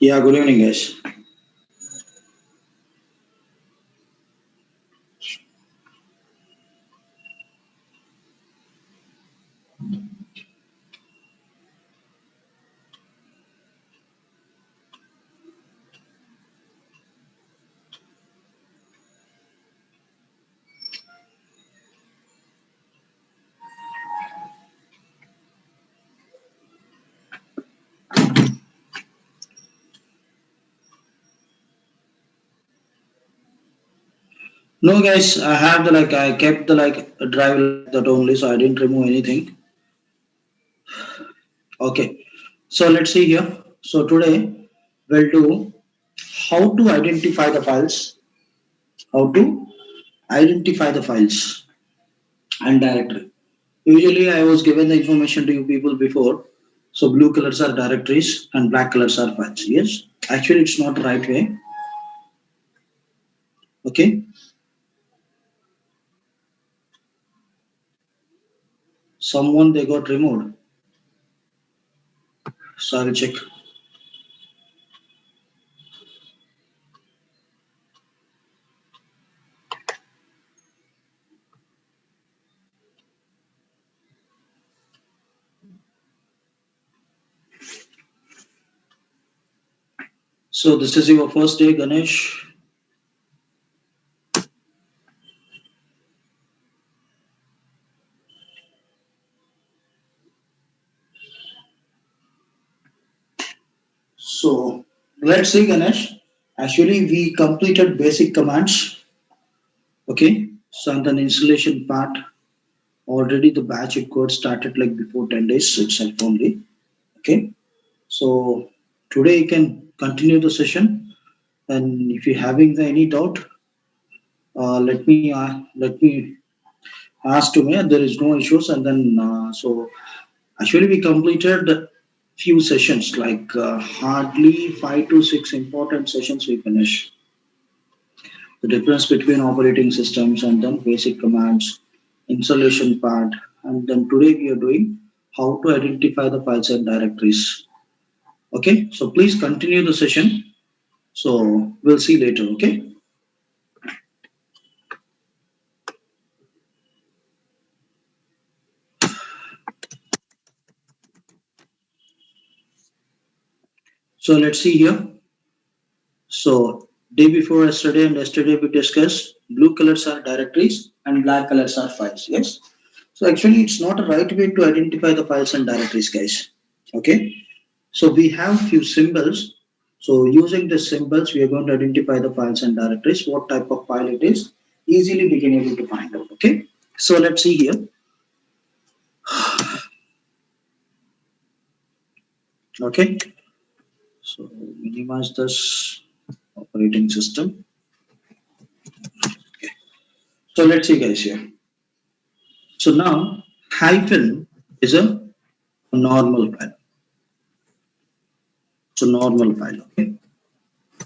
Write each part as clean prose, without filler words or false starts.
Yeah, good evening, guys. No, guys, I have the I kept the drive like that only, so I didn't remove anything. Okay, so let's see here. So today we'll do how to identify the files, how to identify the files and directory. Usually, I was given the information to you people before. So blue colors are directories and black colors are files. Yes, actually, it's not the right way. Okay, someone they got removed. So I'll check. So this is your first day, Ganesh. So let's see, Ganesh. Actually, we completed basic commands. Okay. So on the installation part, already the batch it got started like before 10 days itself only. Okay. So today you can continue the session. And if you're having any doubt, let me ask to me. There is no issues. And then so actually we completed few sessions like hardly 5 to 6 important sessions we finished the difference between operating systems and then basic commands, installation part, and then today we are doing how to identify the files and directories. Okay, so please continue the session. So we'll see later. Okay, so let's see here. So day before yesterday and yesterday we discussed blue colors are directories and black colors are files. Yes. So actually it's not a right way to identify the files and directories, guys. Okay. So we have few symbols. So using the symbols, we are going to identify the files and directories, what type of file it is, easily we can able to find out. Okay. So let's see here. Okay. So minimize this operating system. So let's see guys here. So now hyphen is a normal file. So normal file. Okay.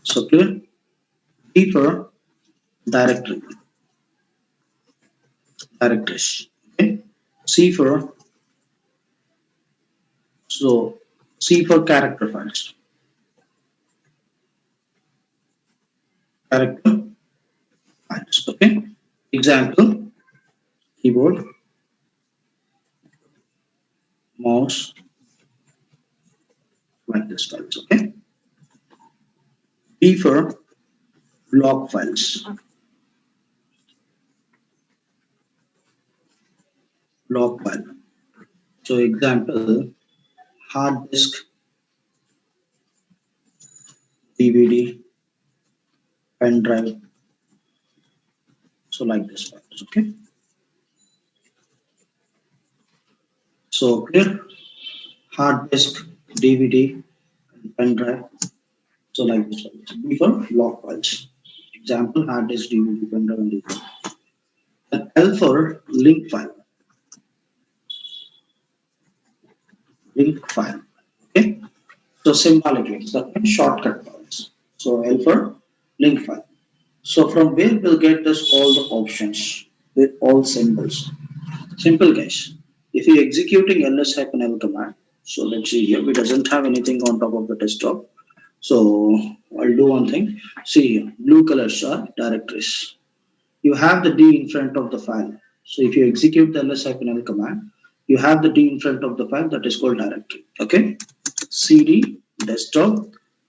So clear. D for directory, directories. Okay. C for so C for character files. Character files. Okay. Example, keyboard, mouse, like this files. Okay. B for log files. Log file. So example, hard disk, DVD, pen drive. So like this files. Okay. So clear, hard disk, DVD, pen drive. So like this files. B for log files. Example, hard disk, DVD, pen drive, and DVD. And L for link file. Link file. Okay. So symbolically, it's the shortcut files. So L for link file. So from where we'll get this all the options with all symbols. Simple guys. If you're executing ls-l command, so let's see here, we doesn't have anything on top of the desktop. So I'll do one thing. See here, blue colors are directories. You have the D in front of the file. So if you execute the ls-l command, you have the D in front of the file that is called directory. Okay. CD desktop.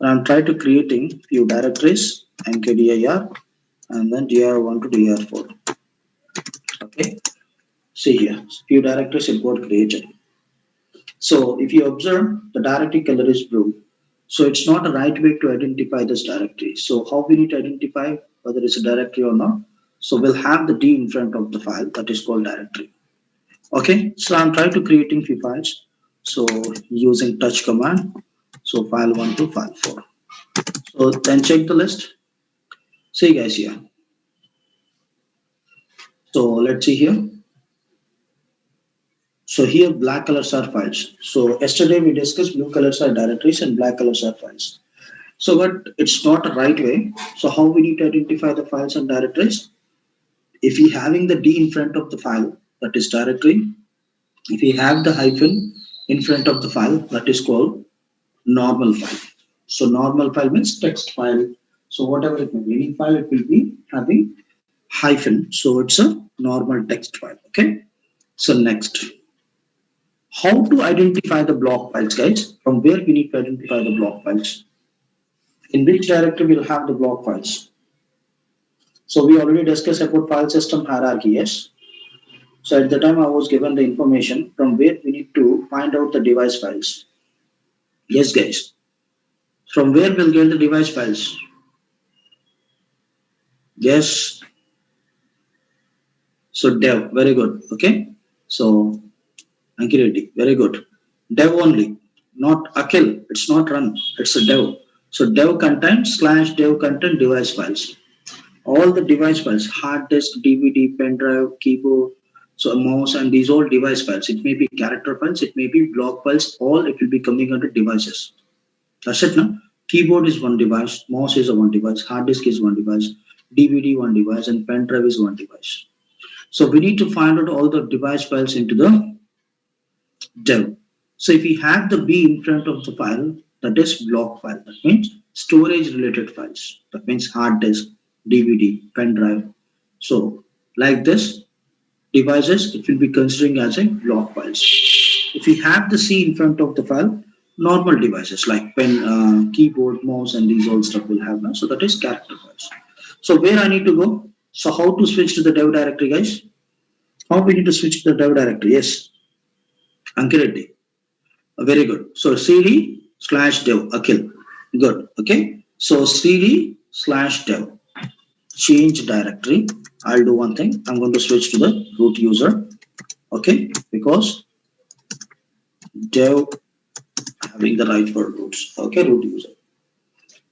And I'm trying to creating few directories mkdir and then dir1 to dir4. Okay. See here, few directories it got created. So if you observe, the directory color is blue. So it's not a right way to identify this directory. So how we need to identify whether it's a directory or not? So we'll have the D in front of the file that is called directory. Okay, so I'm trying to creating few files. So using touch command. So file 1 to file 4. So then check the list. See guys here. So let's see here. So here black colors are files. So yesterday we discussed blue colors are directories and black colors are files. So, but it's not a right way. So, how we need to identify the files and directories? If we having the D in front of the file, that is directory. If we have the hyphen in front of the file, that is called normal file. So, normal file means text file. So, whatever it may be, any file it will be having hyphen. So, it's a normal text file. Okay. So, next, how to identify the block files, guys? From where we need to identify the block files? In which directory we'll have the block files? So we already discussed about file system hierarchy, yes? So at the time I was given the information from where we need to find out the device files. Yes, guys. From where we'll get the device files? Yes. So dev, very good. Okay. So Ankireti, very good. Dev only, not Akil. It's not run. It's a dev. So dev content slash dev content device files. All the device files, hard disk, DVD, pen drive, keyboard, so a mouse, and these all device files. It may be character files, it may be block files, all it will be coming under devices. That's it now. Keyboard is one device, mouse is a one device, hard disk is one device, DVD one device, and pen drive is one device. So we need to find out all the device files into the dev. So if we have the B in front of the file, that is block file. That means storage related files. That means hard disk, DVD, pen drive. So like this devices, it will be considering as a block files. If we have the C in front of the file, normal devices like pen, keyboard, mouse, and these all stuff will have now. So that is character files. So where I need to go? So how to switch to the dev directory, guys? How we need to switch to the dev directory? Yes, Ankireddy. Very good. So cd slash dev, Akhil. Good. Okay. So cd slash dev, change directory. I'll do one thing. I'm going to switch to the root user. Okay. Because dev having the right for roots. Okay. Root user.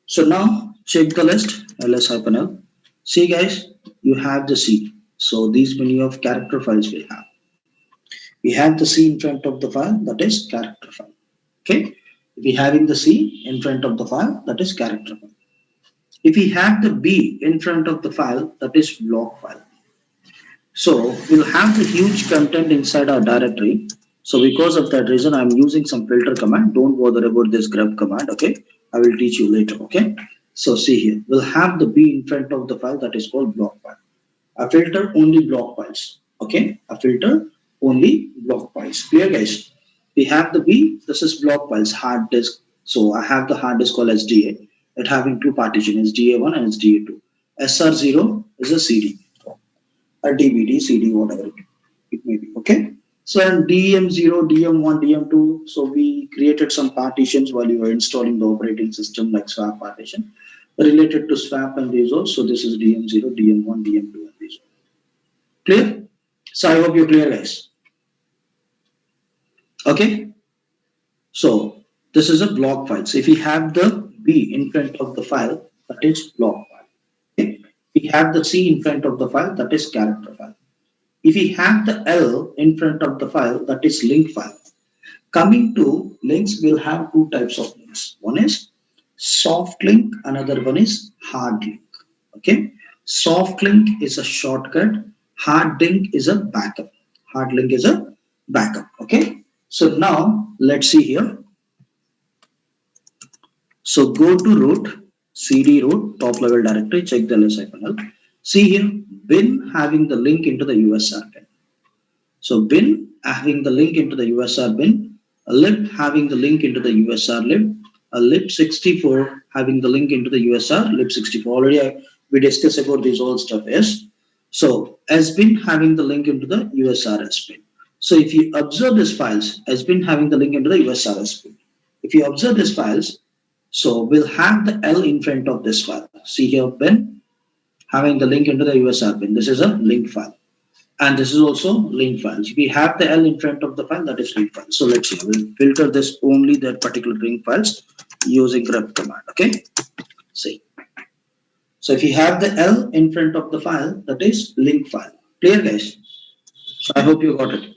So now check the list ls-l. See guys, you have the C. So these many of character files we have. We have the C in front of the file, that is character file. Okay. If we having the C in front of the file, that is character file. If we have the B in front of the file, that is block file. So we'll have the huge content inside our directory. So because of that reason, I'm using some filter command. Don't bother about this grep command. Okay. I will teach you later. Okay. So see here, we'll have the B in front of the file that is called block file. A filter only block files. Okay. A filter only block files. Clear guys? We have the B, this is block files, hard disk. So I have the hard disk called SDA. It having two partitions, SDA1 and SDA2. SR0 is a CD, a DVD, CD, whatever it may be. Okay. So and DM0, DM1, DM2. So we created some partitions while you were installing the operating system like swap partition related to swap and these all. So this is DM0, DM1, DM2 and these all. Clear? So I hope you're clear guys. Okay. So this is a block file. So if we have the B in front of the file, that is block file. Okay. We have the C in front of the file, that is character file. If we have the L in front of the file, that is link file. Coming to links, we'll have two types of links. One is soft link, another one is hard link. Okay. Soft link is a shortcut, hard link is a backup. Hard link is a backup. Okay. So now let's see here. So go to root, cd root, top level directory, check the lsifnl. See here, bin having the link into the usr bin. So bin having the link into the usr bin, a lib having the link into the usr lib, a lib64 having the link into the usr lib64. Already we discussed about this all stuff. Yes. So sbin having the link into the usr sbin. So if you observe these files, sbin having the link into the usr sbin. If you observe these files, so we'll have the L in front of this file. See here, bin having the link into the USR bin. This is a link file. And this is also link files. If we have the L in front of the file, that is link file. So let's see. We'll filter this only that particular link files using grep command. Okay. See. So if you have the L in front of the file, that is link file. Clear, guys? So I hope you got it.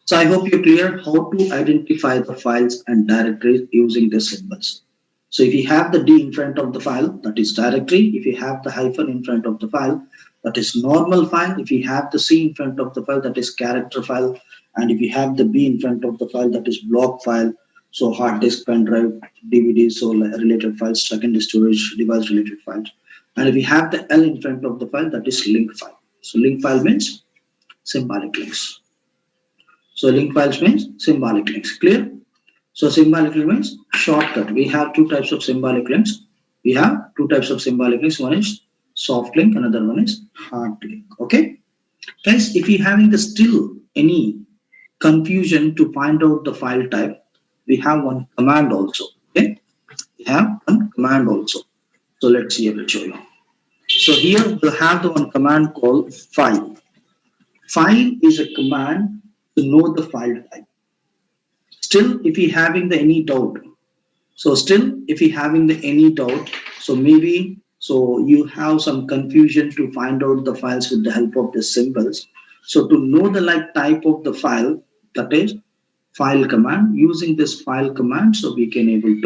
So I hope you're clear how to identify the files and directories using the symbols. So if you have the D in front of the file, that is directory. If you have the hyphen in front of the file, that is normal file. If you have the C in front of the file, that is character file. And if you have the B in front of the file, that is block file. So hard disk, pen drive, DVD, so related files, secondary storage, device related files. And if you have the L in front of the file, that is link file. So link file means symbolic links. So link files means symbolic links. Clear? So symbolic link means shortcut. We have two types of symbolic links. We have two types of symbolic links. One is soft link, another one is hard link. Okay, guys, if you're having the still any confusion to find out the file type, we have one command also. Okay, we have one command also. So let's see, I will show you. So here we'll have the one command called file. File is a command to know the file type. Still, if you're having the any doubt, so still if you're having the any doubt, so maybe so you have some confusion to find out the files with the help of the symbols. So to know the like type of the file, that is file command. Using this file command, so we can able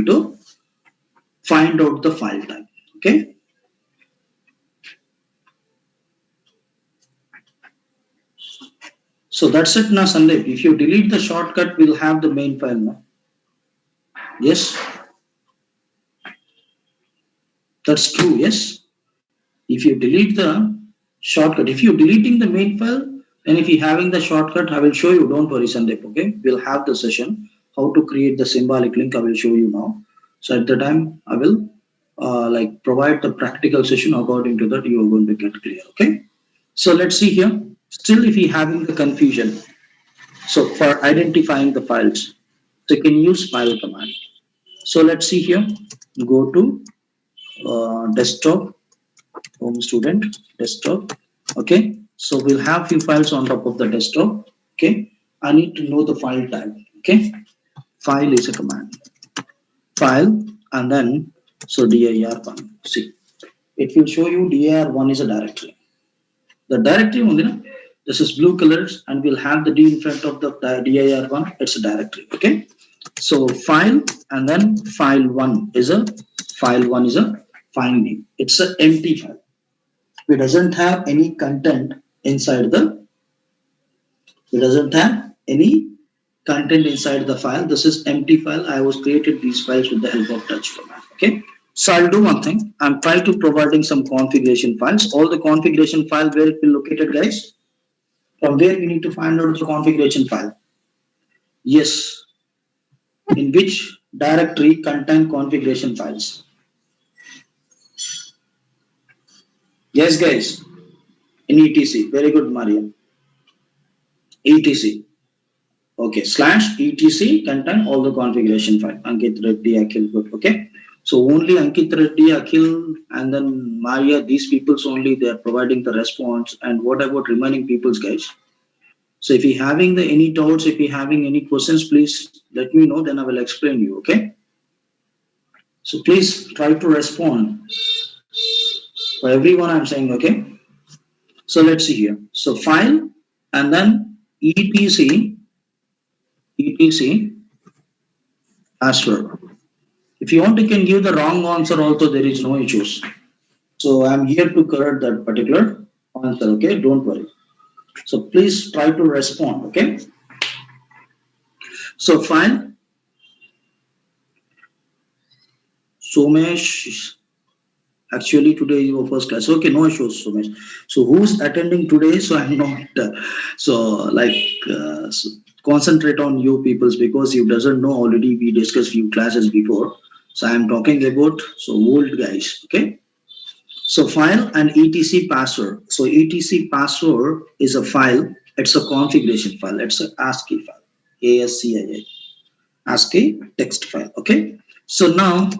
to find out the file type. Okay. So that's it now, Sandeep. If you delete the shortcut, we'll have the main file now. Yes. That's true. Yes. If you delete the shortcut, if you're deleting the main file, and if you're having the shortcut, I will show you. Don't worry, Sandeep. Okay. We'll have the session. How to create the symbolic link, I will show you now. So at the time, I will like provide the practical session. According to that, you are going to get clear. Okay. So let's see here. Still, if you're having the confusion, so for identifying the files, so you can use file command. So let's see here. Go to desktop, home student, desktop. Okay. So we'll have few files on top of the desktop. Okay. I need to know the file type. Okay. File is a command. File and then so dir1. See, it will show you dir1 is a directory. The directory only. This is blue colors and we'll have the D in front of the dir1. It's a directory. Okay. So file and then file1 is a file name. It's an empty file. It doesn't have any content inside the. It doesn't have any content inside the file. This is empty file. I was created these files with the help of touch command. Okay. So I'll do one thing. I'm trying to providing some configuration files. All the configuration file where it will located, guys. From where we need to find out the configuration file. Yes. In which directory contain configuration files? Yes, guys. In etc. Very good, Mariam. etc. Okay. /etc contain all the configuration file. Ankit Reddy, Akhil. Good. Okay. So only Ankit Reddy, Akhil, and then Maria. These peoples only they are providing the response. And what about remaining peoples, guys? So if you're having any doubts, if you're having any questions, please let me know. Then I will explain you. Okay. So please try to respond for everyone I'm saying. Okay. So let's see here. So file and then etc password. If you want, you can give the wrong answer also. There is no issues. So I'm here to correct that particular answer. Okay. Don't worry. So please try to respond. Okay. So file Somesh, actually today is your first class. Okay, no issues, Somesh. So who's attending today? So I'm not. So like concentrate on you peoples because you doesn't know already. We discussed few classes before. So I'm talking about so old guys. Okay. So file and etc password. So etc password is a file. It's a configuration file. It's a ASCII file. ASCII. ASCII text file. Okay. So now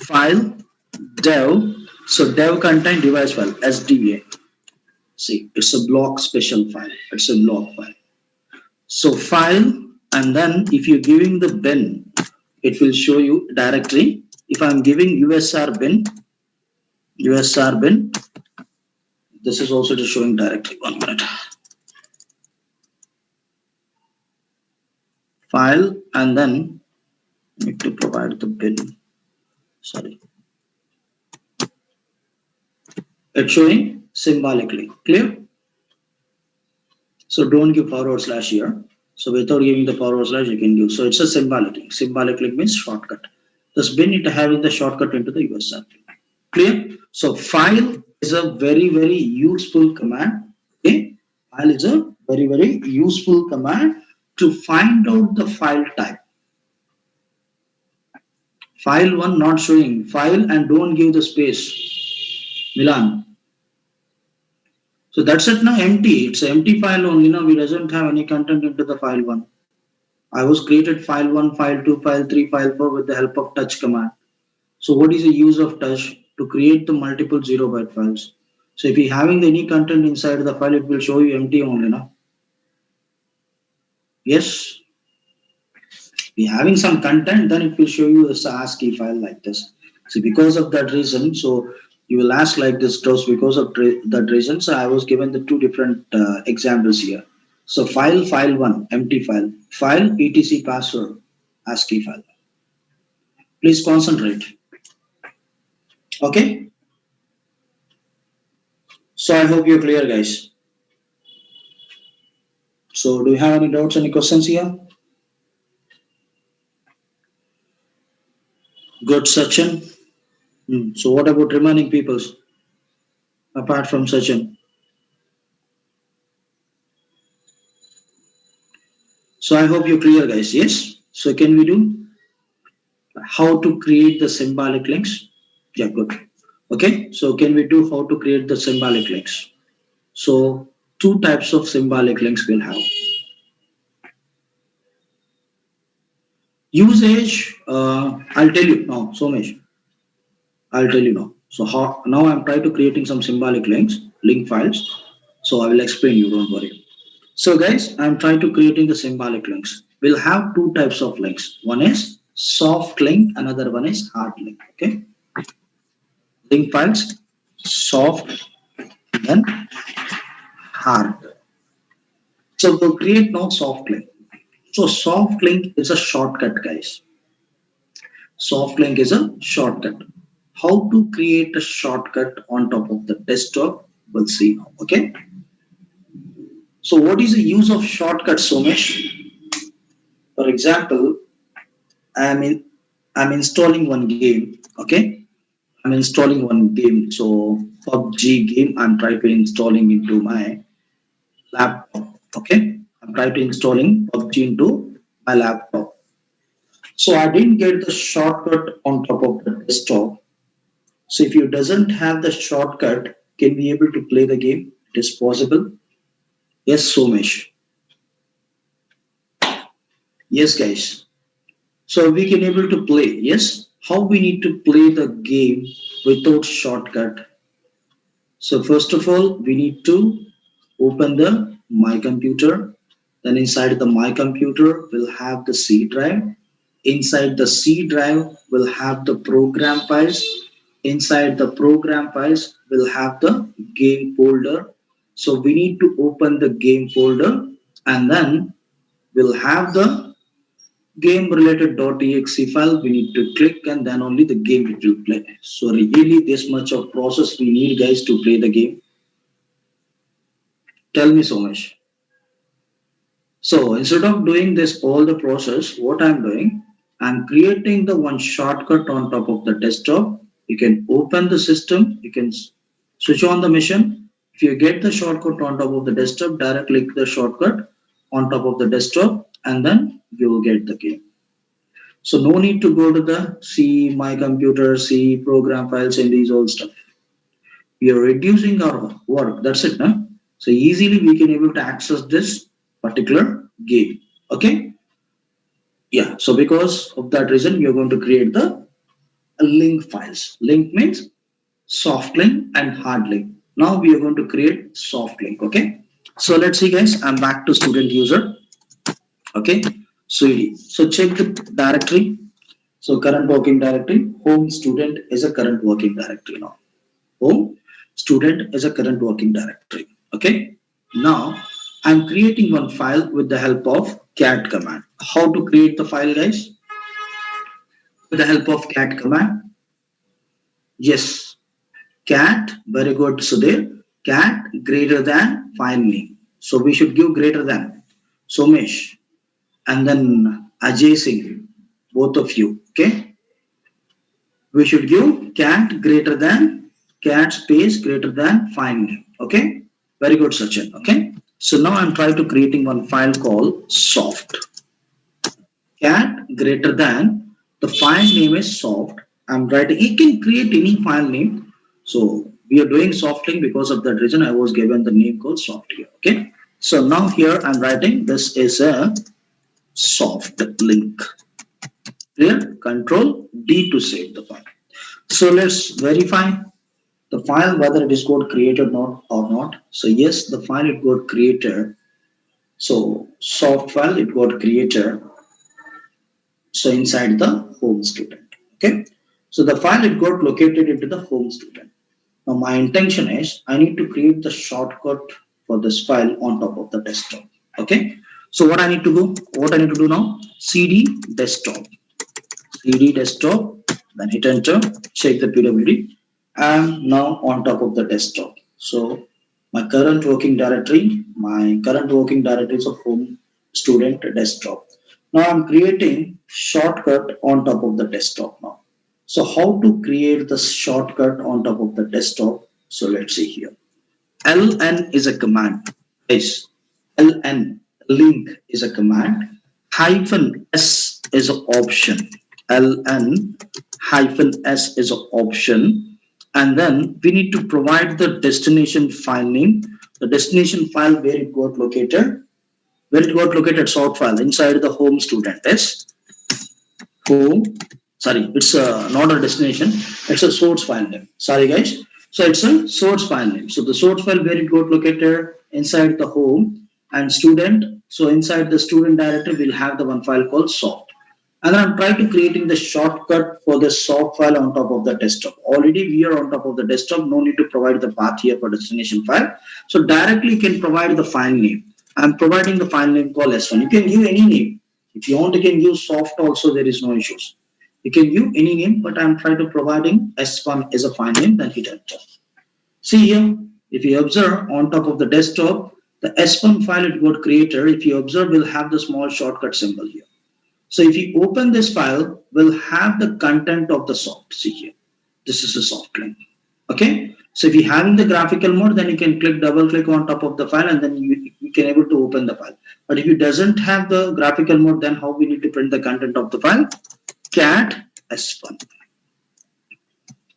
file dev. So dev content device file SDA. See, it's a block special file. It's a block file. So file and then if you're giving the bin, it will show you directory. If I'm giving USR bin, this is also just showing directly. 1 minute. File and then need to provide the bin. Sorry. It's showing symbolically. Clear? So don't give forward slash here. So without giving the forward slash, you can give. So it's a symbolic link. Symbolic link means shortcut. This bin it having the shortcut into the USR. Clear? So file is a very useful command. Okay? File is a very useful command to find out the file type. File 1 not showing. File and don't give the space. Milan. So that's it now empty. It's an empty file only now. We doesn't have any content into the file 1. I was created file 1, file 2, file 3, file 4 with the help of touch command. So what is the use of touch? To create the multiple 0-byte files. So if you're having any content inside the file, it will show you empty only now. Yes. If you're having some content, then it will show you a ASCII file like this. So because of that reason, so you will ask like this, just because of that reason, so I was given the two different examples here. So file 1, empty file etc password, ASCII file. Please concentrate. Okay. So I hope you're clear, guys. So do you have any doubts, any questions here? Good, Sachin. So what about remaining peoples apart from Sachin? So I hope you're clear, guys. Yes. So can we do how to create the symbolic links? Yeah, good. Okay. So can we do how to create the symbolic links? So two types of symbolic links we'll have. Usage. I'll tell you now, Somesh. I'll tell you now. So how now I'm trying to creating some symbolic links, link files. So I will explain you. Don't worry. So guys, I'm trying to creating the symbolic links. We'll have two types of links. One is soft link, another one is hard link. Okay. Link files, soft, then hard. So we'll create now soft link. So soft link is a shortcut, guys. Soft link is a shortcut. How to create a shortcut on top of the desktop, we'll see now. Okay. So what is the use of shortcut, Somesh? For example, I'm in, I'm installing one game. Okay, I'm installing one game. So PUBG game, I'm trying to installing into my laptop. Okay, I'm trying to installing PUBG into my laptop. So I didn't get the shortcut on top of the desktop. So if you doesn't have the shortcut, can we able to play the game? It is possible. Yes, Somesh. Yes, guys. So we can able to play. Yes. How we need to play the game without shortcut? So first of all, we need to open the My Computer. Then inside the My Computer, we'll have the C drive. Inside the C drive, we'll have the program files. Inside the program files, we'll have the game folder. So we need to open the game folder and then we'll have the game related .exe file. We need to click and then only the game it will play. So really this much of process we need, guys, to play the game. Tell me so much. So instead of doing this all the process, what I'm doing, I'm creating the one shortcut on top of the desktop. You can open the system, you can switch on the machine. If you get the shortcut on top of the desktop, direct click the shortcut on top of the desktop and then you will get the game. So no need to go to the C my computer, C program files and these all stuff. We are reducing our work. That's it. Huh? So easily we can able to access this particular game. Okay. Yeah. So because of that reason, we are going to create the link files. Link means soft link and hard link. Now we are going to create soft link. Okay. So let's see, guys. I'm back to student user. Okay. So check the directory. So current working directory. Home student is a current working directory now. Home student is a current working directory. Okay. Now I'm creating one file with the help of cat command. How to create the file, guys? With the help of cat command. Yes, cat. Very good, Sudhir. Cat greater than file name. So we should give greater than Somesh and then Ajay Singh, both of you. Okay. We should give cat greater than cat space greater than file name. Okay. Very good, Sachin. Okay. So now I'm trying to creating one file called soft. Cat greater than the file name is soft. I'm writing. It can create any file name. So we are doing soft link because of that reason. I was given the name called soft here. Okay. So now here I'm writing this is a soft link. Clear? Control D to save the file. So let's verify the file whether it is got created or not. So yes, the file it got created. So soft file it got created. So inside the home student. Okay. So the file it got located into the home student. Now my intention is I need to create the shortcut for this file on top of the desktop. Okay. So what I need to do? What I need to do now? CD desktop. CD desktop. Then hit enter. Check the PWD. I'm now on top of the desktop. So my current working directory is of home student desktop. Now I'm creating shortcut on top of the desktop now. So how to create the shortcut on top of the desktop? So let's see here. ln is a command. Yes, ln link is a command. Hyphen s is an option. Ln hyphen s is an option. And then we need to provide the destination file name. The destination file where it got located. Where it got located sort file inside the home student is home. Sorry, it's not a destination. It's a source file name. Sorry, guys. So it's a source file name. So the source file where it got located inside the home and student. So inside the student directory, we'll have the one file called soft. And then I'm trying to creating the shortcut for the soft file on top of the desktop. Already we are on top of the desktop. No need to provide the path here for destination file. So directly you can provide the file name. I'm providing the file name called S1. You can use any name. If you want, you can use soft also. There is no issues. You can use any name, but I'm trying to providing S1 as a file name. Then hit enter. See here, if you observe on top of the desktop, the S1 file it got created. If you observe, we'll have the small shortcut symbol here. So if you open this file, we'll have the content of the soft. See here, this is a soft link. Okay. So if you having the graphical mode, then you can double click on top of the file and then you can able to open the file. But if you doesn't have the graphical mode, then how we need to print the content of the file? Cat S1.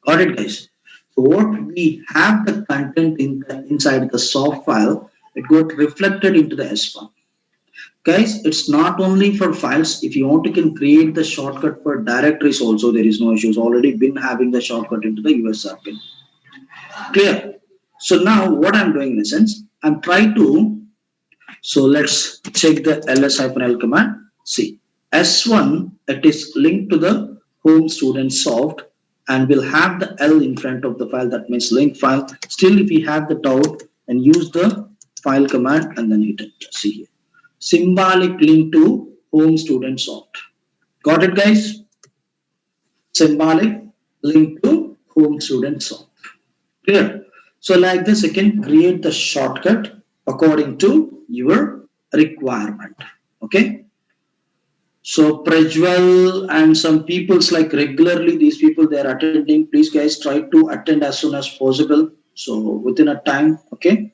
Got it, guys? So what we have the content inside the soft file, it got reflected into the S1. Guys, it's not only for files. If you want to can create the shortcut for directories also, there is no issues. Already been having the shortcut into the USR pin. Clear? So now what I'm doing in a sense, I'm trying to, so let's check the ls-l command. See, S1, it is linked to the home student soft and we'll have the L in front of the file. That means link file. Still, if we have the doubt, and use the file command and then hit enter. See here. Symbolic link to home student soft. Got it, guys? Symbolic link to home student soft. Clear? So like this, you can create the shortcut according to your requirement. Okay. So Prajwal and some people's like regularly these people they are attending. Please guys try to attend as soon as possible. So within a time, okay.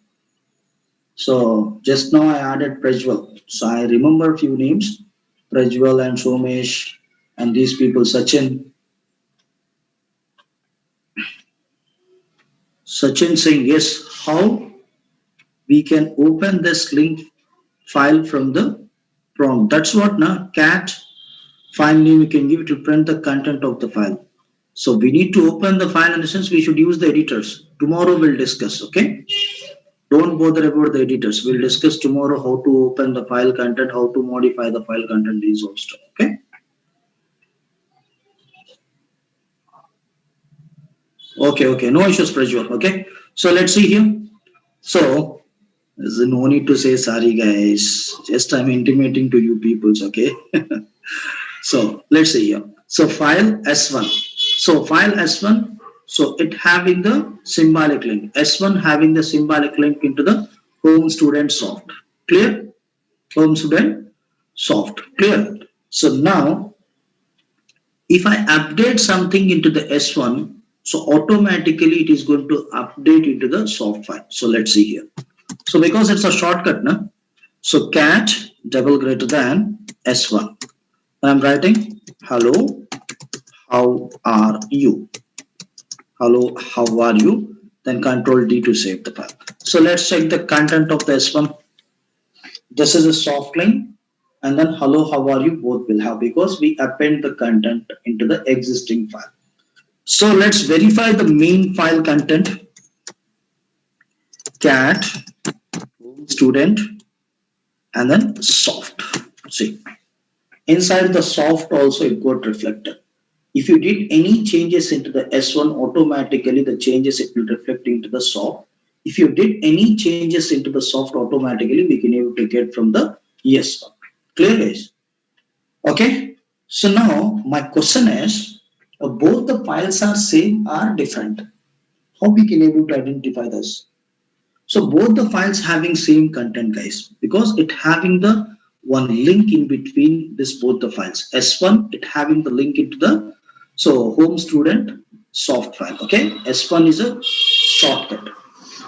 So just now I added Prajwal. So I remember a few names, Prajwal and Somesh and these people, Sachin saying yes. How we can open this link file from the prompt? That's what na cat file name we can give it to print the content of the file. So we need to open the file in the sense we should use the editors. Tomorrow we'll discuss, okay? Don't bother about the editors. We'll discuss tomorrow how to open the file content, how to modify the file content, these all stuff, okay? Okay, no issues, Prajwal, okay? So let's see here. So there's no need to say sorry, guys. Just I'm intimating to you peoples, okay? So let's see here. So file S1. So file S1. So it having the symbolic link. S1 having the symbolic link into the home student soft. Clear? Home student soft. Clear? So now if I update something into the S1, so automatically it is going to update into the soft file. So let's see here. So because it's a shortcut, na? So cat double greater than S1. I'm writing hello, how are you? Hello, how are you? Then control D to save the file. So let's check the content of the S1. This is a soft link and then hello, how are you both will have because we append the content into the existing file. So let's verify the main file content cat student and then soft. See, inside the soft also it got reflected. If you did any changes into the S1, automatically the changes it will reflect into the soft. If you did any changes into the soft, automatically we can able to get from the ES1. Clear guys? Okay. So now my question is, both the files are same or different? How we can able to identify this? So both the files having same content guys because it having the one link in between this both the files. S1 it having the link into the so home student soft file. Okay, S1 is a shortcut.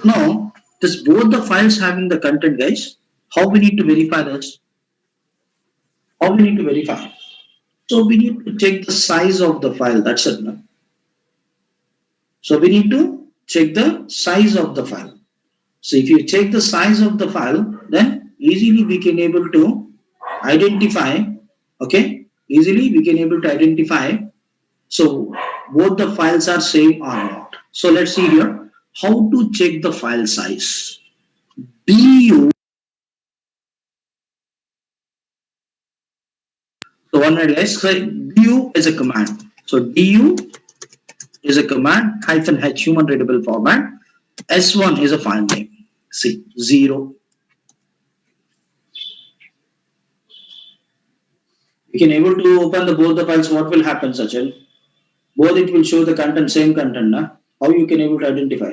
Now this both the files having the content guys. How we need to verify this? How we need to verify? So we need to check the size of the file. That's it. No? So we need to check the size of the file. So if you check the size of the file, then easily we can able to identify, okay, easily we can able to identify, so both the files are same or not. So let's see here, how to check the file size. Du, so one minute guys, so du is a command. So du is a command, -h human readable format, S1 is a file name, see, 0. You can able to open the both the files, what will happen Sachin? Both it will show the content, same content. Na? How you can able to identify?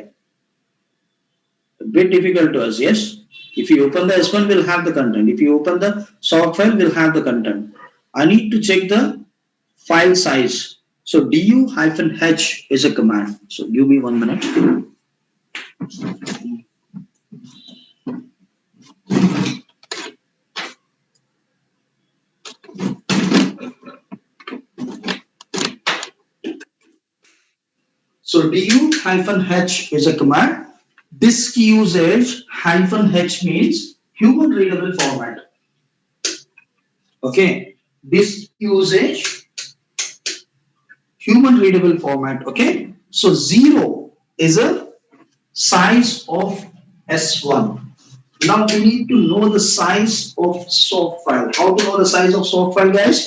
A bit difficult to us, yes. If you open the S1, we'll have the content. If you open the soft file, we'll have the content. I need to check the file size. So du-h is a command. So give me 1 minute. So du-h is a command. Disk usage -h means human readable format. Okay. Disk usage human readable format. Okay. So 0 is a size of S1. Now we need to know the size of soft file. How to know the size of soft file, guys?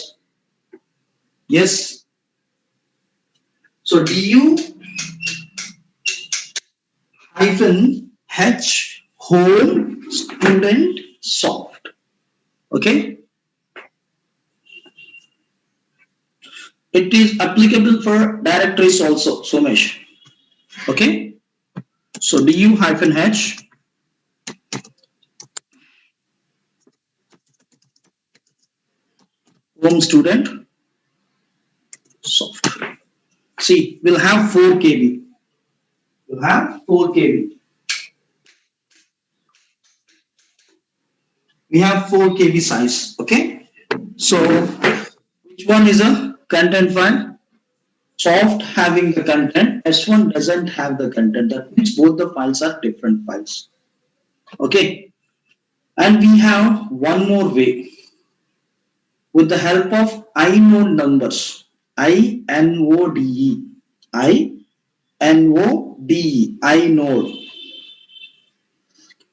Yes. So du hyphen h home student soft. Okay. It is applicable for directories also, Somesh. Okay. So du hyphen h home student soft. See, we'll have 4 KB. We'll have 4 KB. We have 4 KB size. Okay. So, which one is a content file? Soft having the content. S1 doesn't have the content. That means both the files are different files. Okay. And we have one more way with the help of inode numbers. INODE. INODE. Inode.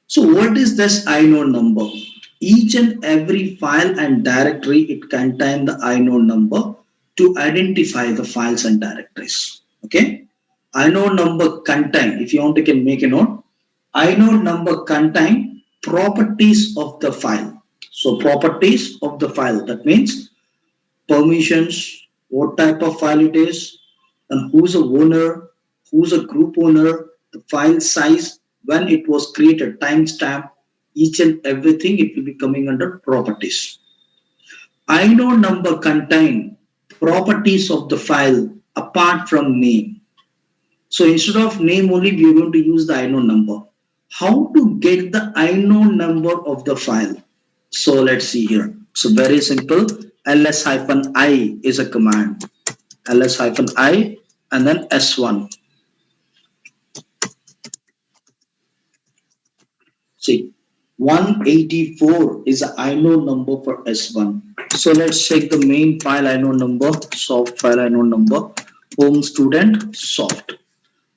So what is this inode number? Each and every file and directory it contains the inode number to identify the files and directories. Okay. Inode number contain, if you want to can make a note, inode number contain properties of the file. So properties of the file, that means permissions, what type of file it is, and who's a owner, who's a group owner, the file size, when it was created, timestamp, each and everything, it will be coming under properties. Inode number contain properties of the file apart from name. So instead of name only, we are going to use the inode number. How to get the inode number of the file? So let's see here. So very simple. ls-i is a command. ls-i and then s1. See, 184 is the inode number for S1. So let's check the main file inode number, soft file inode number, home student soft.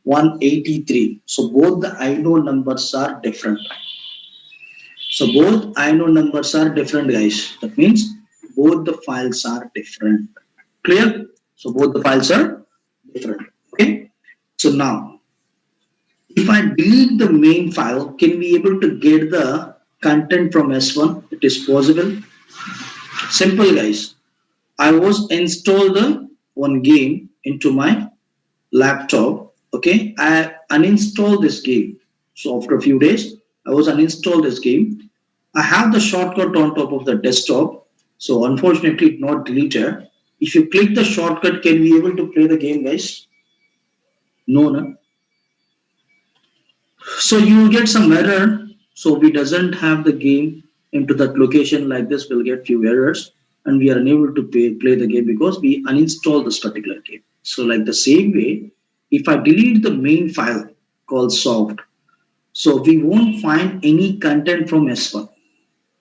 183. So both the inode numbers are different. So both inode numbers are different, guys. That means both the files are different. Clear? So both the files are different. Okay. So now, if I delete the main file, can we able to get the content from S1? It is possible. Simple, guys. I was installed the one game into my laptop. Okay, I uninstalled this game. So after a few days, I was uninstalled this game. I have the shortcut on top of the desktop. So unfortunately, it's not deleted. If you click the shortcut, can we able to play the game, guys? No, no. So you will get some error. So we doesn't have the game into that location like this. We'll get few errors and we are unable to play the game because we uninstalled this particular game. So like the same way, if I delete the main file called soft, so we won't find any content from S1.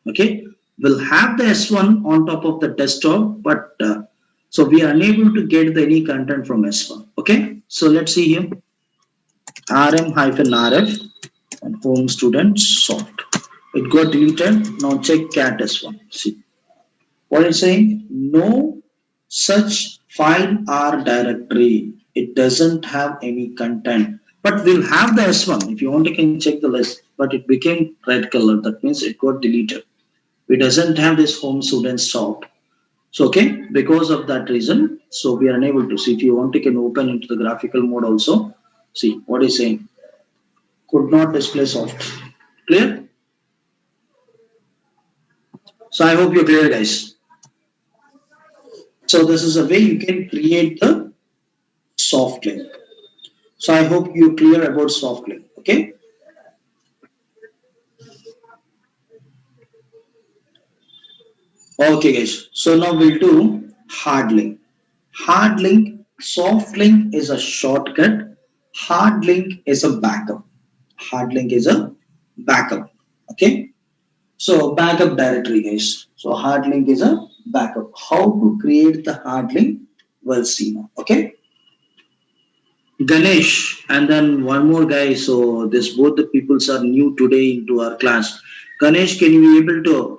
Okay, we'll have the S1 on top of the desktop, but so we are unable to get any content from S1. Okay, so let's see here. rm-rf and home student soft. It got deleted. Now check cat s1. See what it's saying? No such file or directory. It doesn't have any content. But we'll have the S1. If you want, you can check the list. But it became red color. That means it got deleted. It doesn't have this home student soft. So okay, because of that reason, so we are unable to see. If you want, you can open into the graphical mode also. See what is saying. Could not display soft. Clear? So I hope you're clear, guys. So this is a way you can create the soft link. So I hope you're clear about soft link. Okay. Okay, guys. So now we'll do hard link. Hard link, soft link is a shortcut. Hard link is a backup. Hard link is a backup. Okay. So backup directory, guys. So hard link is a backup. How to create the hard link? We'll see now. Okay. Ganesh and then one more guy. So this both the peoples are new today into our class. Ganesh, can you be able to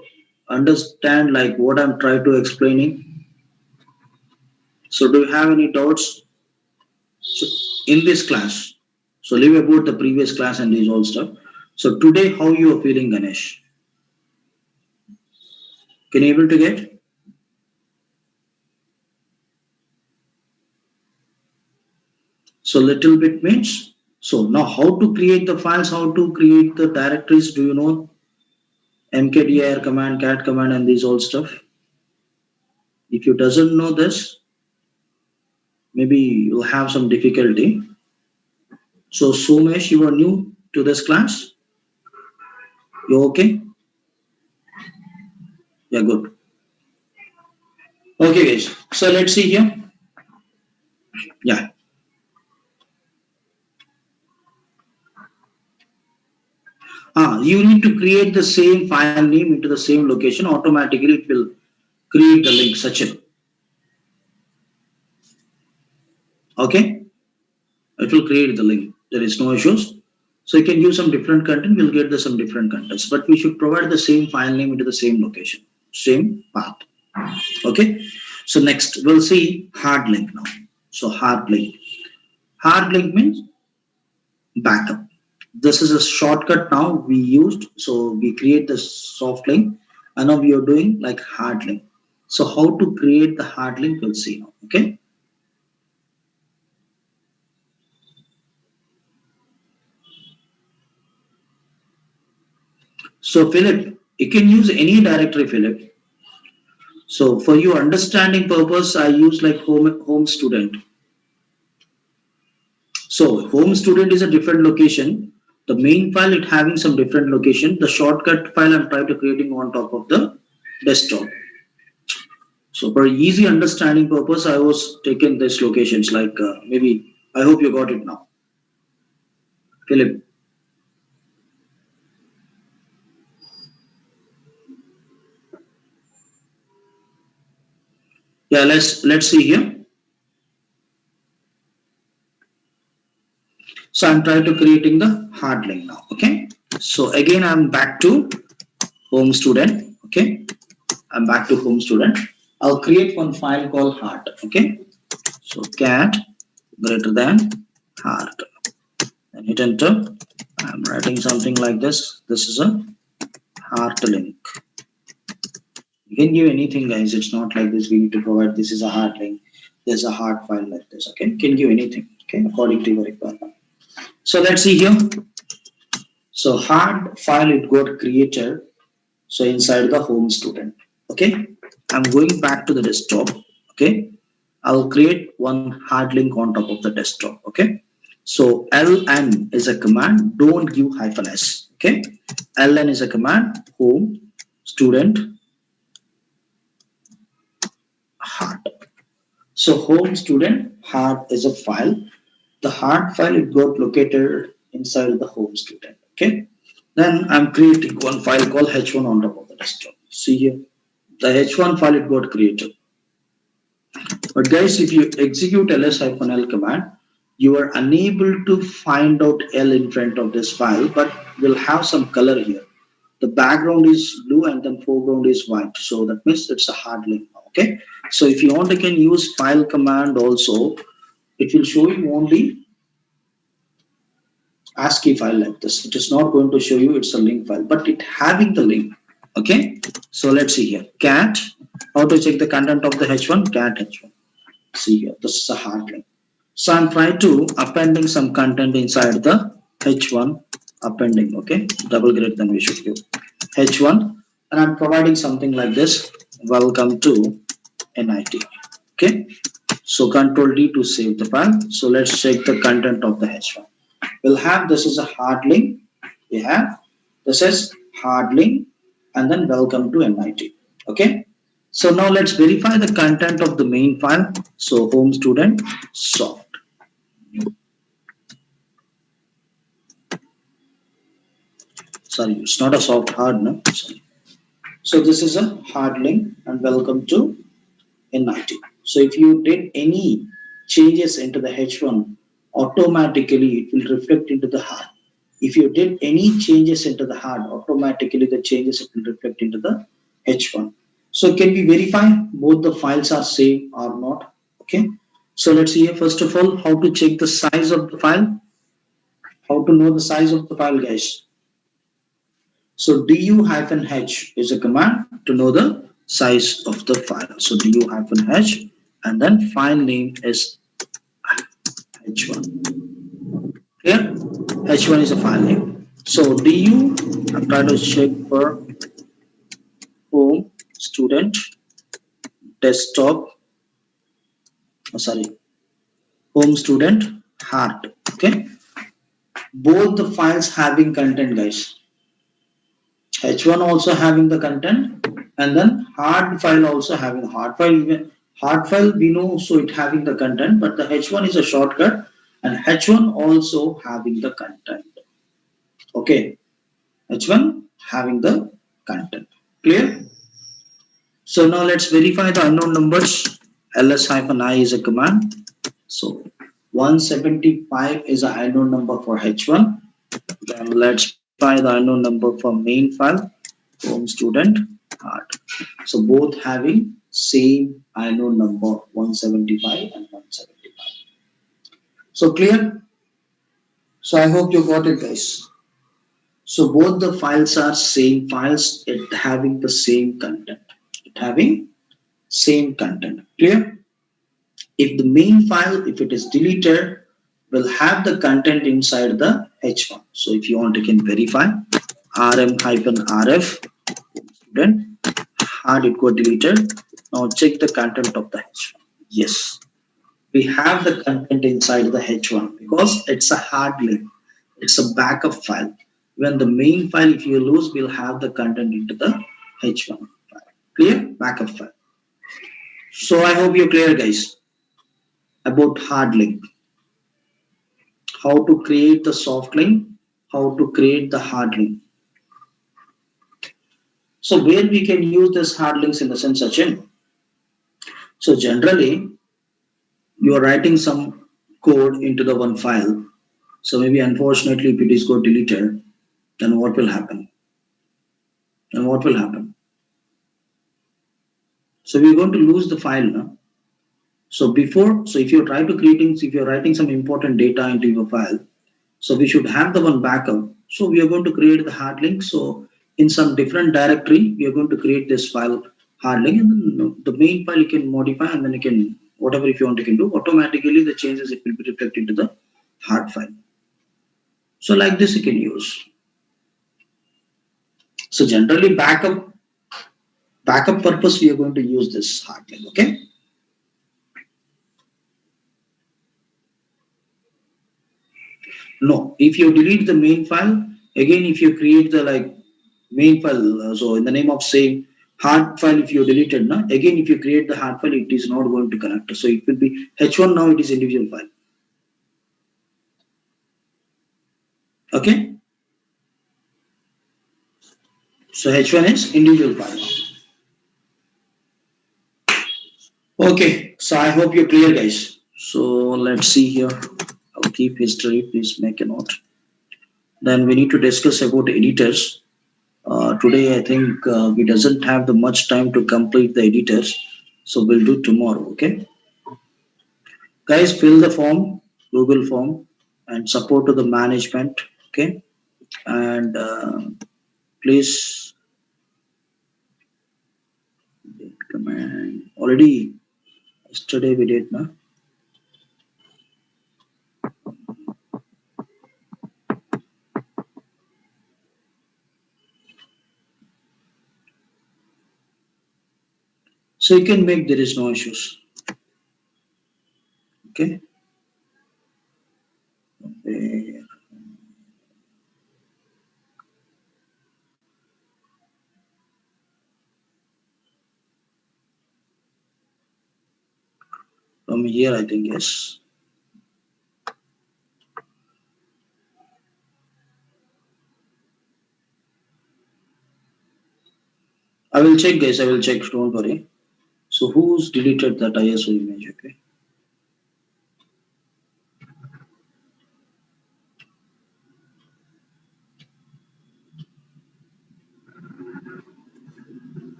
understand like what I'm trying to explaining? So do you have any doubts? So in this class, so leave about the previous class and these all stuff. So today, how you are feeling, Ganesh? Can you able to get? So little bit means. So now how to create the files, how to create the directories? Do you know? mkdir command, cat command, and these all stuff. If you doesn't know this, maybe you'll have some difficulty. So Somesh, you are new to this class. You okay? Yeah, good. Okay, guys. So let's see here. Yeah. You need to create the same file name into the same location. Automatically, it will create the link. Sachin. Okay. It will create the link. There is no issues. So you can use some different content. We'll get the some different contents, but we should provide the same file name into the same location, same path. Okay. So next we'll see hard link now. So hard link. Hard link means backup. This is a shortcut now we used. So we create the soft link and now we are doing like hard link. So how to create the hard link we'll see now. Okay. So Philip, you can use any directory, Philip. So for your understanding purpose, I use like home student. So home student is a different location. The main file it having some different location. The shortcut file I'm trying to creating on top of the desktop. So for easy understanding purpose, I was taking this locations like maybe I hope you got it now, Philip. Yeah, let's see here. So I'm trying to creating the hard link now. Okay. So again, I'm back to home student. Okay. I'm back to home student. I'll create one file called heart. Okay. So cat greater than heart. And hit enter. I'm writing something like this. This is a heart link. You can give anything, guys. It's not like this. We need to provide this is a heart link. There's a heart file like this. Okay. You can give anything. Okay. According to your requirement. So let's see here. So hard file it got created. So inside the home student. Okay. I'm going back to the desktop. Okay. I'll create one hard link on top of the desktop. Okay. So ln is a command. Don't give hyphen s. Okay. ln is a command. Home student hard. So home student hard is a file. The hard file it got located inside the home student. Okay. Then I'm creating one file called h1 on top of the desktop. See here. The h1 file it got created. But guys, if you execute ls-l command, you are unable to find out L in front of this file, but we'll have some color here. The background is blue and then foreground is white. So that means it's a hard link. Okay. So if you want, you can use file command also. It will show you only ASCII file like this. It is not going to show you it's a link file, but it having the link. Okay. So let's see here. Cat. How to check the content of the h1? Cat h1. See here. This is a hard link. So I'm trying to appending some content inside the h1 appending. Okay. Double greater than we should give h1, and I'm providing something like this. Welcome to NIT. Okay. So Control D to save the file. So let's check the content of the h1. We'll have this is a hard link. We have this is hard link and then welcome to NIT. Okay. So now let's verify the content of the main file. So home student soft. Sorry, it's not a soft hard, no. Sorry. So this is a hard link and welcome to NIT. So if you did any changes into the H1, automatically it will reflect into the hard. If you did any changes into the hard, automatically the changes it will reflect into the H1. So can we verify both the files are same or not? Okay. So let's see here. First of all, how to check the size of the file. How to know the size of the file, guys. So du-h is a command to know the size of the file. So du-h and then file name is h1. Here, h1 is a file name. So I'm trying to check for home student desktop, sorry, home student heart. Okay, both the files having content, guys. H1 also having the content, and then hard file also having hard file. Even hard file we know, so it having the content, but the H1 is a shortcut, and H1 also having the content. Okay, H1 having the content. Clear? So now let's verify the unknown numbers. ls-i is a command. So 175 is an unknown number for H1. Then let's find the unknown number for main file, home student art. So both having same unknown number 175 and 175. So clear? So I hope you got it, guys. So both the files are same files, it having the same content. It having same content. Clear? If the main file, if it is deleted, will have the content inside the H1. So if you want, you can verify rm-rf student hard it got deleted. Now check the content of the H1. Yes, we have the content inside the H1 because it's a hard link. It's a backup file. When the main file, if you lose, we'll have the content into the H1 file. Clear? Backup file. So I hope you're clear, guys, about hard link. How to create the soft link, how to create the hard link. So where we can use this hard links in the sense, Sachin? So generally, you are writing some code into the one file. So maybe unfortunately, if it is got deleted, then what will happen? Then what will happen? So we're going to lose the file now. So before, so if you're trying to creating, if you're writing some important data into your file, so we should have the one backup. So we are going to create the hard link. So in some different directory, we are going to create this file hard link, and then the main file you can modify, and then you can whatever if you want you can do automatically the changes it will be reflected to the hard file. So like this you can use. So generally backup purpose we are going to use this hard link. Okay. No, if you delete the main file, again if you create the like main file, so in the name of same hard file, if you deleted now, again if you create the hard file, it is not going to connect. So it will be H1 now it is individual file. Okay. So H1 is individual file now. Okay. So I hope you're clear, guys. So let's see here. I'll keep history. Please make a note. Then we need to discuss about editors. Today, I think we doesn't have the much time to complete the editors, so we'll do tomorrow. Okay, guys, fill the form, Google form, and support to the management. Okay, and please command. Already yesterday we did, na? So you can make. There is no issues. Okay. From here, I think yes. I will check, guys. I will check. Don't worry. So who's deleted that ISO image? Okay.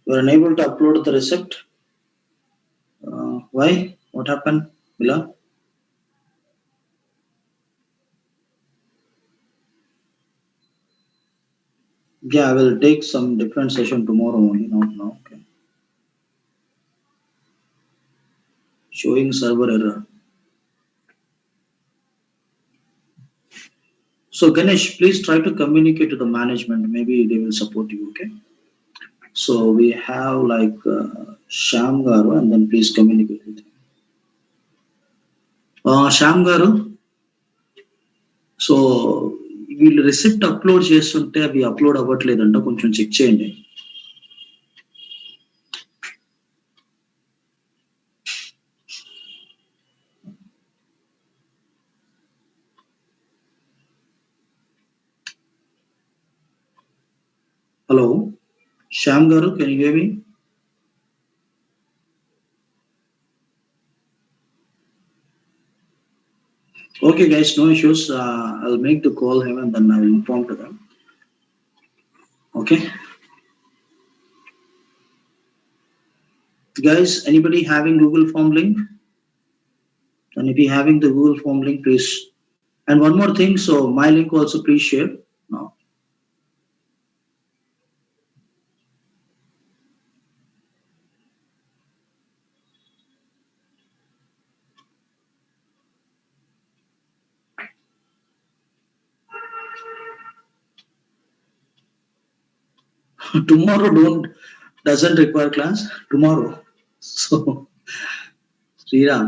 You are unable to upload the receipt. Why? What happened, Mila? Yeah, I will take some different session tomorrow only, not now. Okay. Showing server error. So Ganesh, please try to communicate to the management. Maybe they will support you. Okay. So we have like Sham Garu, and then please communicate with him. Sham Garu, so వీళ్ళు receipt upload చేస్తుంటే అవి upload అవ్వట్లేదంట, కొంచెం check చేయండి. Hello Shyam గారు, can you here me? Okay guys, no issues. I'll make the call him and then I will inform to them. Okay guys, anybody having Google form link? And if you having the Google form link, please. And one more thing, so my link also please share now. Tomorrow don't doesn't require class tomorrow. So Sriram,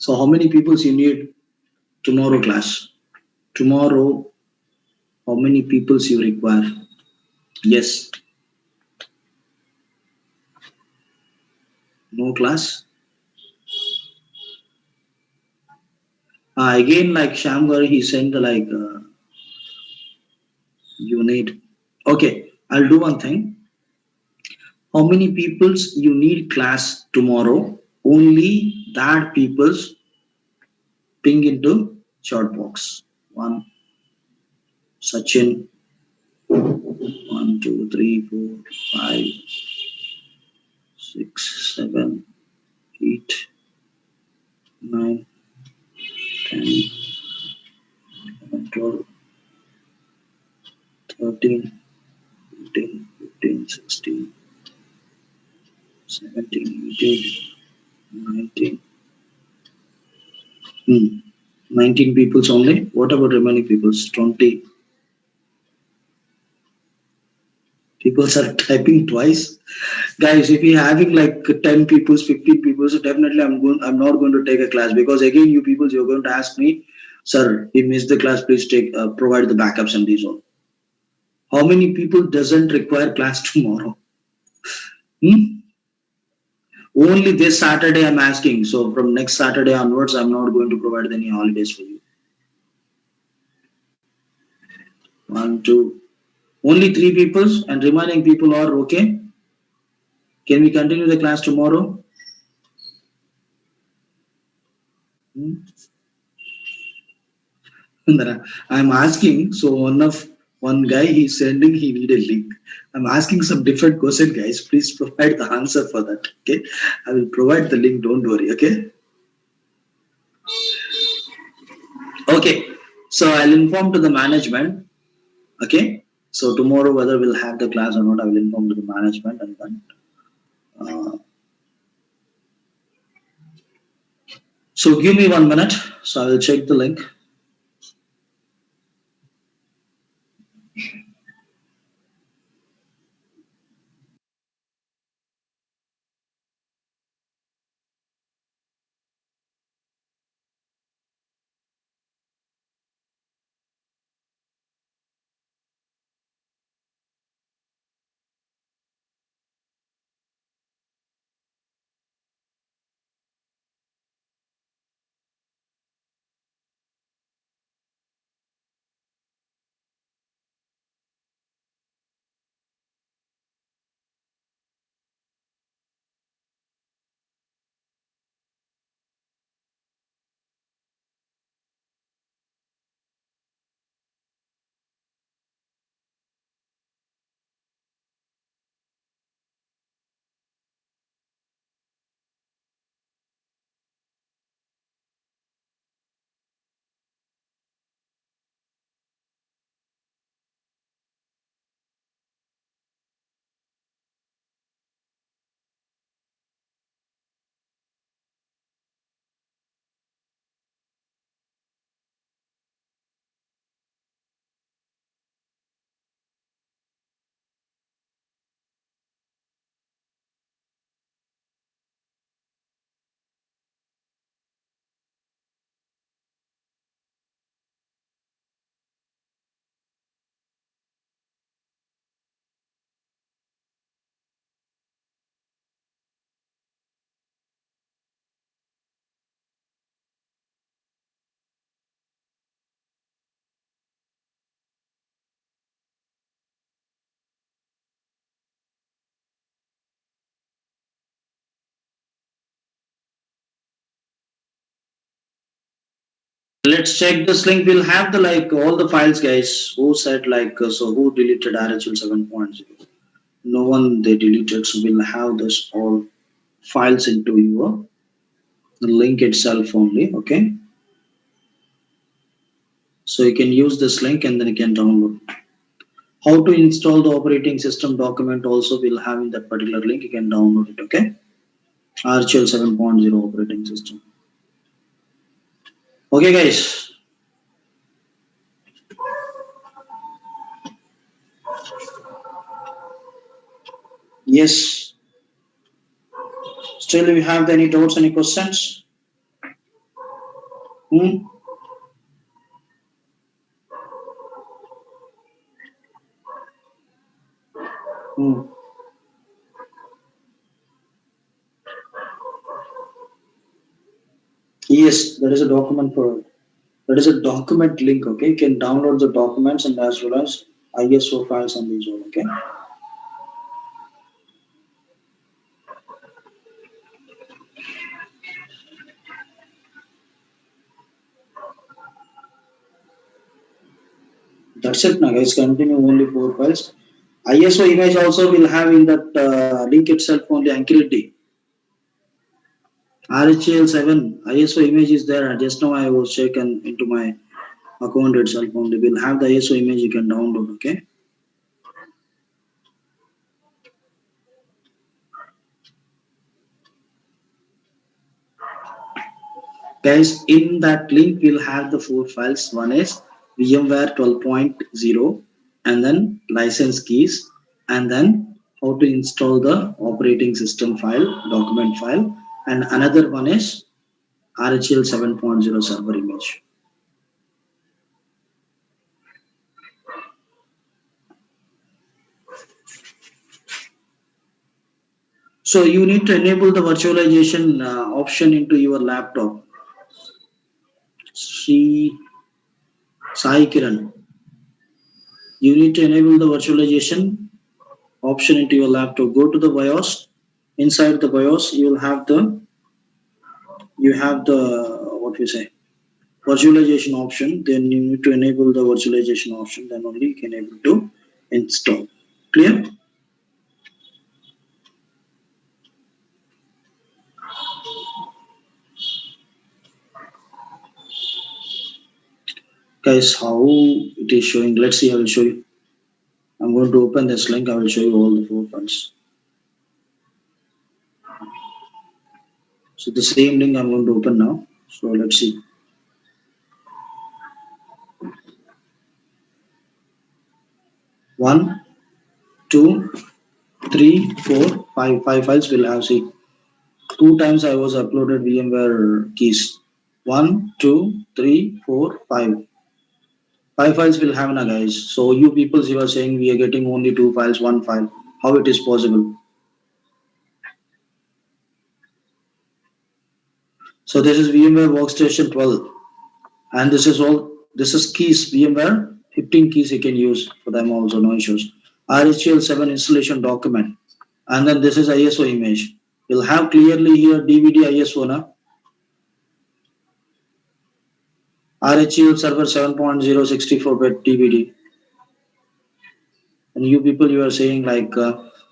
so how many people you need tomorrow class? Tomorrow, how many people you require? Yes, no class. Again, like Shamgar, he sent the like you need. Okay, I'll do one thing. How many peoples you need class tomorrow? Only that peoples ping into chat box. One Sachin, one, two, three, four, five, six, seven, eight, nine, 10, 11, 12, 13, 14, 15, 16, 17, 18, 19. 19 peoples only. What about remaining peoples? 20 peoples are typing twice. Guys, if you're having like 10 peoples, 15 peoples, definitely I'm not going to take a class, because again, you peoples, you're going to ask me, sir, we missed the class, please provide the backups and these all. How many people doesn't require class tomorrow? Hmm? Only this Saturday I'm asking. So from next Saturday onwards, I'm not going to provide any holidays for you. One, two. Only three peoples and remaining people are okay. Can we continue the class tomorrow? Hmm? I'm asking. So one guy he's sending he need a link. I'm asking some different question, guys. Please provide the answer for that. Okay, I will provide the link. Don't worry. Okay. Okay. So I'll inform to the management. Okay. So tomorrow whether we'll have the class or not, I will inform to the management, and then. So give me 1 minute. So I will check the link. Let's check this link. We'll have the like all the files, guys. Who said like so? Who deleted RHL 7.0? No one they deleted. So we'll have this all files into your link itself only. Okay. So you can use this link and then you can download. How to install the operating system document also we'll have in that particular link. You can download it. Okay. RHL 7.0 operating system. Okay, guys. Yes. Still, you have any doubts, any questions? Hmm? Hmm. Yes, there is a document for there is a document link. Okay, you can download the documents and as well as ISO files and these all. Okay, that's it. Now, guys, continue only four files. ISO image also will have in that link itself only Ankiriti. RHL 7 ISO image is there. Just now I was checking into my account itself only. We'll have the ISO image you can download. Okay. Guys, in that link, we'll have the four files. One is VMware 12.0, and then license keys, and then how to install the operating system file, document file, and another one is RHL 7.0 server image. So you need to enable the virtualization option into your laptop. Sri Sai Kiran, you need to enable the virtualization option into your laptop. Go to the BIOS. Inside the BIOS, you have the what we say virtualization option. Then you need to enable the virtualization option. Then only you can able to install. Clear, guys? How it is showing? Let's see. I will show you. I'm going to open this link. I will show you all the four files. So the same link I'm going to open now. So let's see. One, two, three, four, five. Five files will have. See, two times I was uploaded VMware keys. One, two, three, four, five. Five files will have na, guys. So you people you are saying we are getting only two files, one file. How it is possible? So this is VMware Workstation 12, and this is all. This is keys VMware 15 keys you can use for them also, no issues. RHL 7 installation document, and then this is ISO image. You'll have clearly here DVD ISO na. RHEL server 7.0 64-bit DVD. And you people you are saying like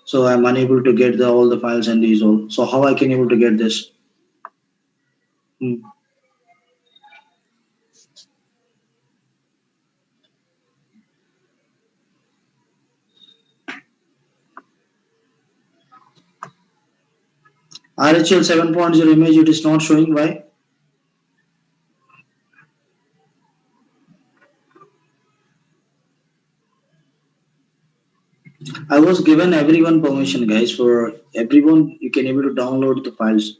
so I'm unable to get all the files and these all. So how I can able to get this? Hmm. RHL 7.0 image it is not showing. Why? I was given everyone permission, guys. For everyone, you can able to download the files.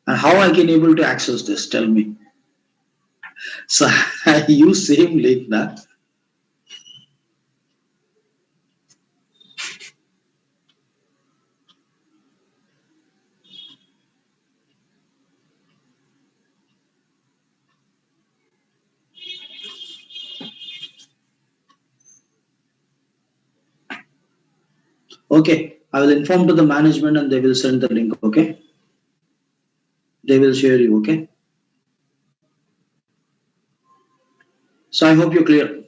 And how I can able to access this? Tell me. So I use same link now. Okay, I will inform to the management and they will send the link. Okay, they will share you. Okay. So I hope you're clear.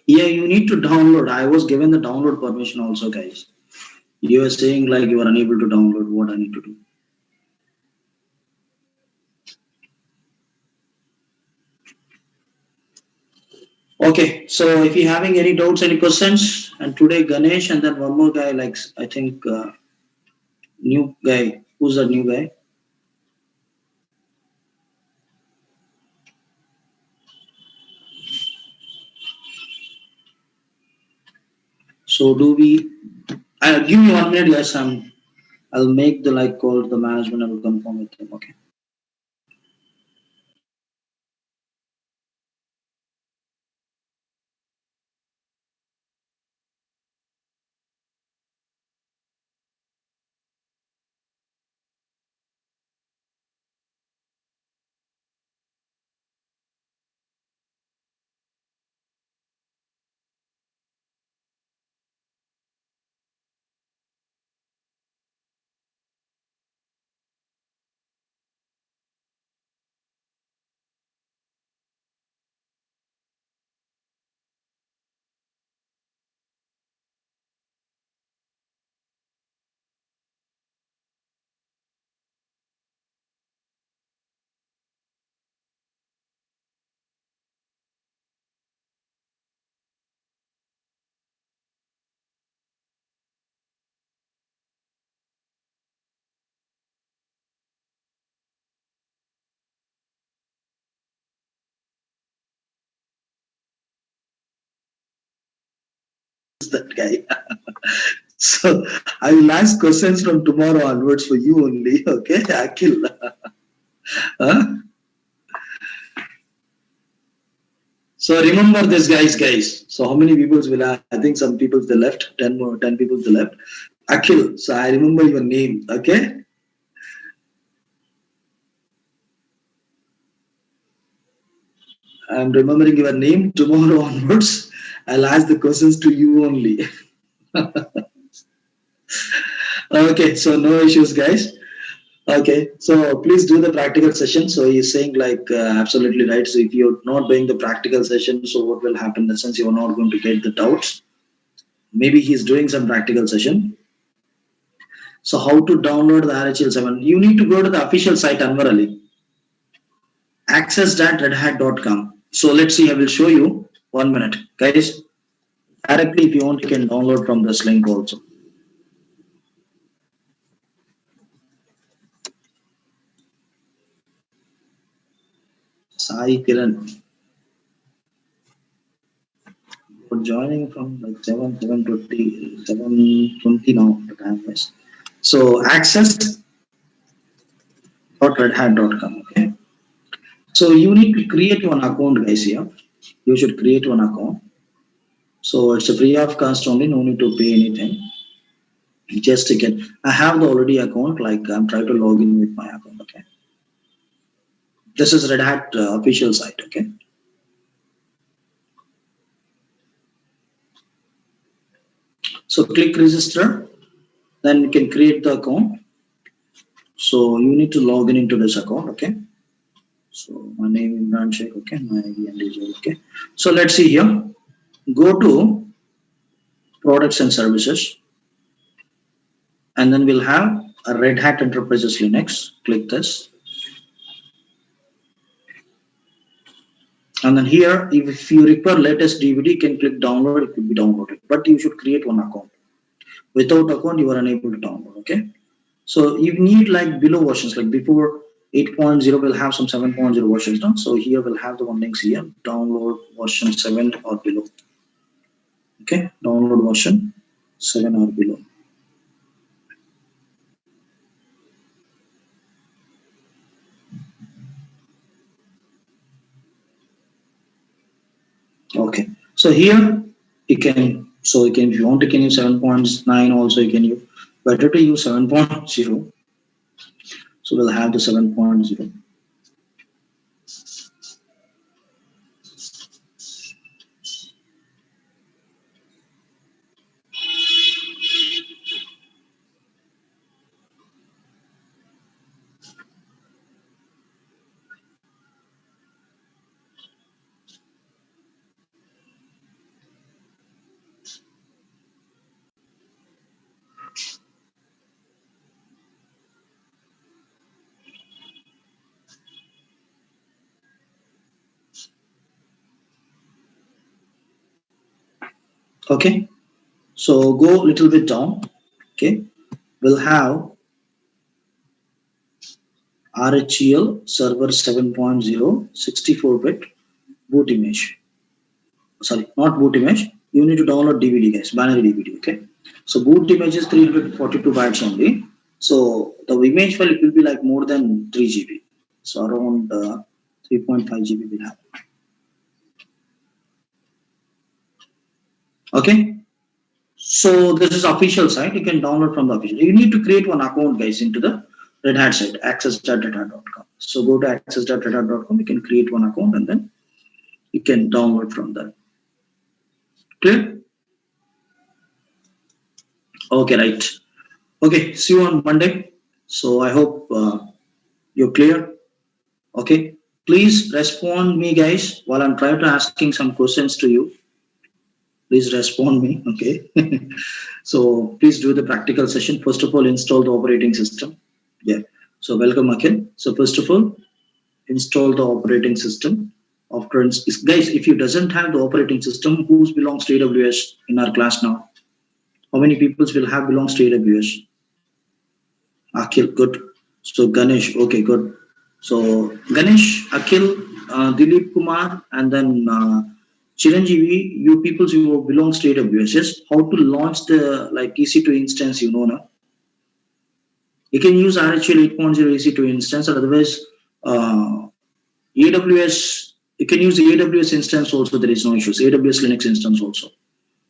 Yeah, you need to download. I was given the download permission also, guys. You are saying like you are unable to download. What I need to do? Okay, so if you're having any doubts, any questions, and today Ganesh and then one more guy, like I think new guy. Who's the new guy? So do we? Give me 1 minute, guys. I'll make the like call to the management and will confirm with them. Okay. That guy. So I will ask questions from tomorrow onwards for you only. Okay, Akhil. Huh? So remember this, guys. So how many people will I think some people they left. 10 people they left. Akhil. So I remember your name. Okay. I'm remembering your name tomorrow onwards. I'll ask the questions to you only. Okay. So no issues, guys. Okay, so please do the practical session. So he's saying like absolutely right. So if you're not doing the practical session, so what will happen in the sense you're not going to get the doubts. Maybe he's doing some practical session. So how to download the RHL7? You need to go to the official site Anwar Ali, access.redhat.com. So let's see. I will show you 1 minute, guys. Directly, if you want, you can download from this link also. Sai Kiran for joining from like 7:20 now. The time is. So access.redhat.com. Okay. So you need to create one account, guys. Here, you should create one account. So it's a free of cost only. No need to pay anything. Just to get. I have the already account. Like I'm trying to log in with my account. Okay. This is Red Hat official site. Okay. So click register. Then you can create the account. So you need to log in into this account. Okay. So my name is Imran Sheikh. Okay. My ID and details. Okay. So let's see here. Go to products and services, and then we'll have a Red Hat Enterprises Linux. Click this. And then here, if you require latest DVD, you can click download, it will be downloaded. But you should create one account. Without account, you are unable to download. Okay. So you need like below versions, like before 8.0 will have some 7.0 versions. No? So here we'll have the one links here. Download version 7 or below. Okay. Download version 7 or below. Okay. So here you can, so you can, if you want to can use 7.9 also you can use. Better to use 7.0. So we'll have the 7.0. Okay, so go a little bit down. Okay, we'll have RHEL server 7.0 64-bit boot image. Sorry, not boot image. You need to download DVD, guys, binary DVD. Okay, so boot image is 342 bytes only. So the image file, it will be like more than 3 GB. So around 3.5 GB will have. Okay, so this is official site. You can download from the official. You need to create one account, guys, into the Red Hat site, access.redhat.com. So go to access.redhat.com. You can create one account and then you can download from there. Clear? Okay, right. Okay, see you on Monday. So I hope you're clear. Okay, please respond me, guys, while I'm trying to asking some questions to you. Please respond me. Okay. So please do the practical session. First of all, install the operating system. Yeah. So welcome, Akhil. So first of all, install the operating system. After guys, if you doesn't have the operating system, who belongs to AWS in our class now? How many people will have belongs to AWS? Akhil, good. So Ganesh, okay, good. So Ganesh, Akhil, Dilip Kumar, and then Chiranjeevi, you people who belongs to AWS. Yes, how to launch the like EC2 instance, you know now. You can use RHEL 8.0 EC2 instance, or otherwise AWS. You can use the AWS instance also. There is no issues. AWS Linux instance also.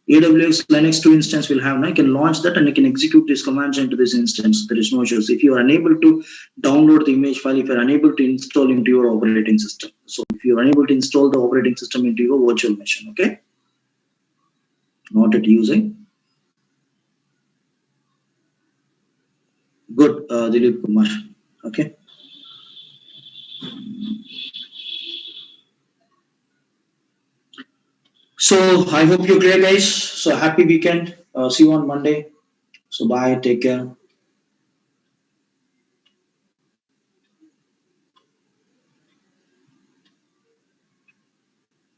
AWS Linux 2 instance will have now. You can launch that and you can execute these commands into this instance. There is no issues. If you are unable to download the image file, if you are unable to install into your operating system. So if you are unable to install the operating system into your virtual machine, okay? Not at using. Good, Dilip Kumar. Okay. So I hope you're clear, guys. So happy weekend. See you on Monday. So bye. Take care.